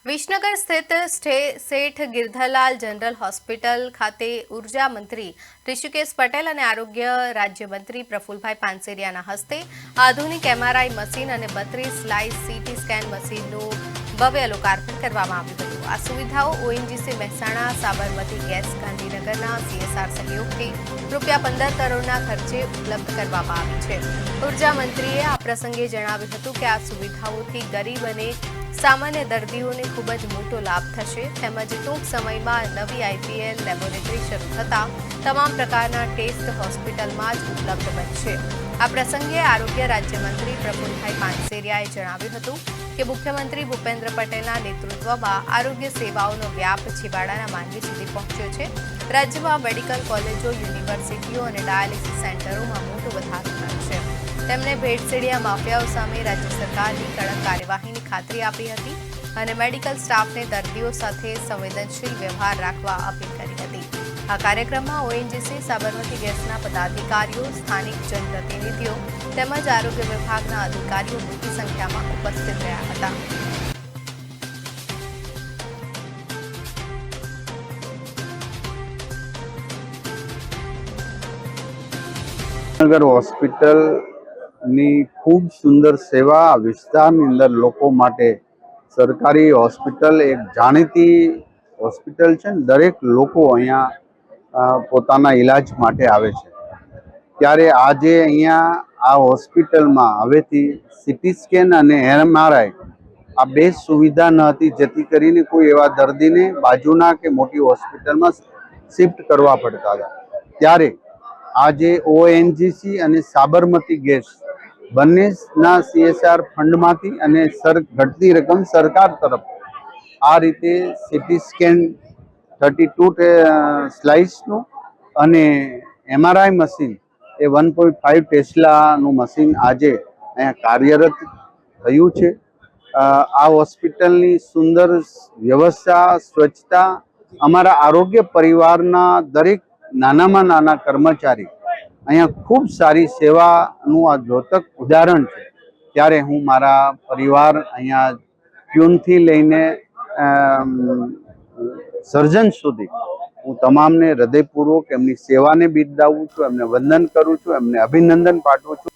વિસનગર સ્થિત શેઠ Girdharlal general hospital ખાતે ઉર્જા મંત્રી ઋષિકેશ પટેલ અને આરોગ્ય રાજ્યમંત્રી પ્રફુલભાઈ પાનસેરિયાના હસ્તે આધુનિક એમઆરઆઈ મશીન અને 32 સ્લાઇસ સીટી સ્કેન મશીનનું ભવ્ય લોકાર્પણ કરવામાં આવ્યું હતું। આ સુવિધાઓ ઓએનજીસી મહેસાણા સાબરમતી ગેસ ગાંધીનગરના સીએસઆર સહયોગથી ₹15 કરોડના ખર્ચે ઉપલબ્ધ કરવામાં આવી છે। ઉર્જા મંત્રીએ આ પ્રસંગે જણાવ્યું હતું કે આ સુવિધાઓથી ગરીબ અને સામાન્ય દર્દીઓને ખૂબ જ મોટો લાભ થશે તેમજ ટૂંક સમયમાં નવી આઈપીએલ લેબોરેટરી શરૂ થતાં તમામ પ્રકારના ટેસ્ટ હોસ્પિટલમાં જ ઉપલબ્ધ બનશે। આ પ્રસંગે આરોગ્ય રાજ્યમંત્રી પ્રફુલભાઈ પાનસેરિયાએ જણાવ્યું હતું કે મુખ્યમંત્રી ભૂપેન્દ્ર પટેલના નેતૃત્વમાં આરોગ્ય સેવાઓનો વ્યાપ છેવાડાના માનવી સુધી પહોંચ્યો છે। રાજ્યમાં મેડિકલ કોલેજો, યુનિવર્સિટીઓ અને ડાયાલિસિસ સેન્ટરોમાં મોટો વધારો થયો છે। તેમણે ભેળસેળિયા માફિયાઓ સામે રાજ્ય સરકારની કડક કાર્યવાહીની ખાતરી આપી હતી અને મેડિકલ સ્ટાફને દર્દીઓ સાથે સંવેદનશીલ વ્યવહાર રાખવા અપીલ કરી હતી। આ કાર્યક્રમમાં ઓએનજીસી સાબરમતી ગેસના પદાધિકારીઓ, સ્થાનિક જનપ્રતિનિધિઓ તેમજ આરોગ્ય વિભાગના અધિકારીઓ મોટી સંખ્યામાં ઉપસ્થિત રહ્યા હતા। નગર હોસ્પિટલ ની ખૂબ સુંદર સેવા વિસ્તારની અંદર લોકો માટે સરકારી હોસ્પિટલ એક જાણીતી હોસ્પિટલ છે। દરેક લોકો અહીંયા પોતાના ઈલાજ માટે આવે છે। ત્યારે આજે અહીંયા આ હોસ્પિટલમાં હવેથી સીટી સ્કેન અને એમઆરઆઈ આ બે સુવિધા ન હતી, જેથી કરીને કોઈ એવા દર્દીને બાજુના કે મોટી હોસ્પિટલમાં શિફ્ટ કરવા પડતા હતા। ત્યારે આજે ઓએનજીસી અને સાબરમતી ગેસ બંનેના સીએસઆર ફંડમાંથી અને ઘટતી રકમ સરકાર તરફ આ રીતે સીટી સ્કેન 32 સ્લાઇસનું અને એમઆરઆઈ મશીન એ 1.5 ટેસ્લાનું મશીન આજે અહીંયા કાર્યરત થયું છે। આ હોસ્પિટલની સુંદર વ્યવસ્થા, સ્વચ્છતા અમારા આરોગ્ય પરિવારના દરેક નાનામાં નાના કર્મચારી અહીંયા ખૂબ સારી સેવાનું આ દ્યોતક ઉદાહરણ છે। ત્યારે હું મારા પરિવાર અહીંયા પ્યુનથી લઈને સર્જન સુધી હું તમામને હૃદયપૂર્વક એમની સેવાને બિરદાવું છું, એમને વંદન કરું છું, એમને અભિનંદન પાઠવું છું।